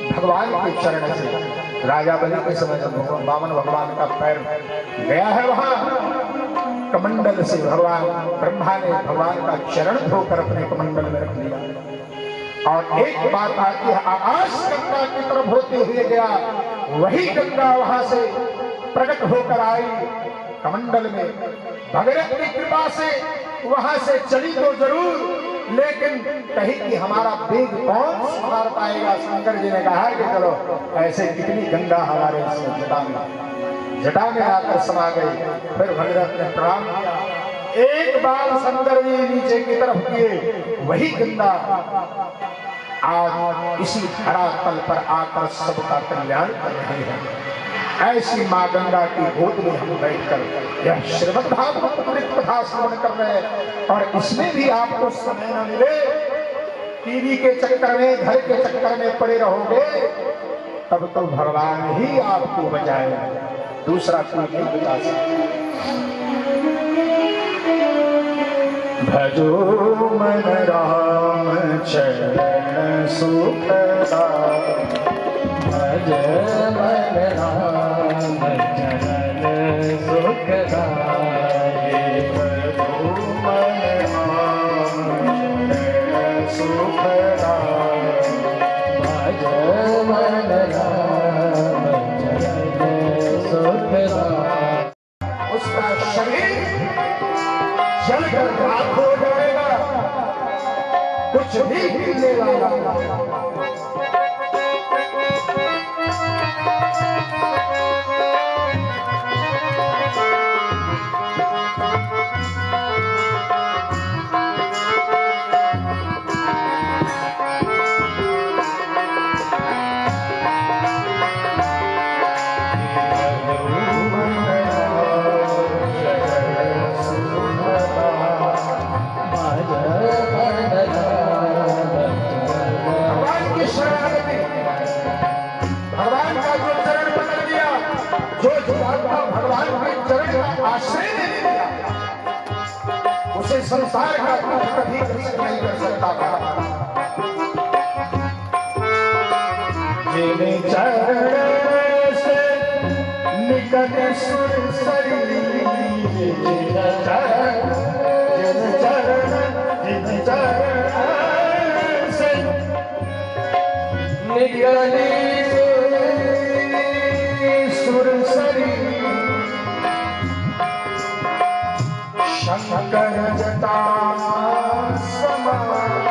भगवान के चरण से। राजा बलि के समय जब वामन भगवान का पैर गया है वहां, कमंडल से भगवान ब्रह्मा ने भगवान का चरण धोकर अपने कमंडल में रख लिया। और एक बात आती है, आकाश गंगा की तरफ होते हुए गया, वही गंगा वहां से प्रकट होकर आई कमंडल में। भगीरथ की कृपा से वहां से चली तो जरूर, लेकिन कहीं कि हमारा वेग कौन संभाल पाएगा? शंकर जी ने कहा कि चलो ऐसे कितनी गंगा हमारे जटा में आकर समा गई। फिर भगीरथ ने प्रणाम किया, एक बार शंकर जी नीचे की तरफ किए, वही गंगा आज इसी धरातल पर आकर सबका कल्याण कर रही है। ऐसी माँ गंगा की गोद में हम बैठकर यह श्रीमद् भागवत कथा श्रवण कर रहे हैं, और इसमें भी आपको समय न मिले, टीवी के चक्कर में, घर के चक्कर में पड़े रहोगे, तब तो भगवान ही आपको बचाएगा, दूसरा कोई नहीं बचा सकता। भजो मन राम चरण सुखदा, भज मन राम चरण सुखदाई, भजो मन राम चरण सुखदाई, भज मन राम चरण सुखदाई। उसका शरीर जलकर राख हो जाएगा, कुछ भी गिरने वाला भगवान का जो चरण पकड़ लिया जिसे संसार का दुख कभी ग्रस्त नहीं कर सकता था। जिन चरण से निकट सुरसरी, जिन चरण से निकली सुरसरी, शंकर जटा समाई।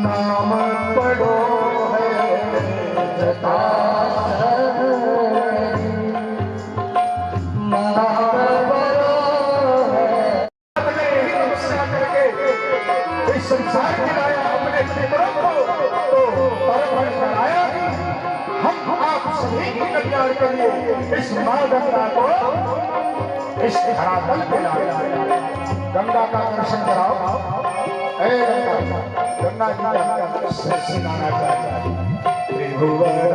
नाम पढ़ो है जटा, इस संसार खिलाया अपने पितरों को, तो परम बनाया। हम आप सभी की कल्याण करिए इस माँ गंगा को इस धरातल पे लाया। गंगा का दर्शन कराओ। गंगा गंगा जी का स्नान कराओ। त्रिभुवन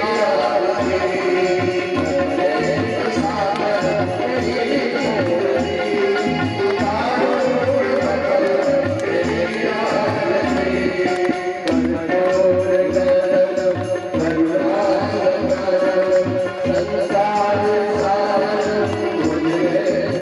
की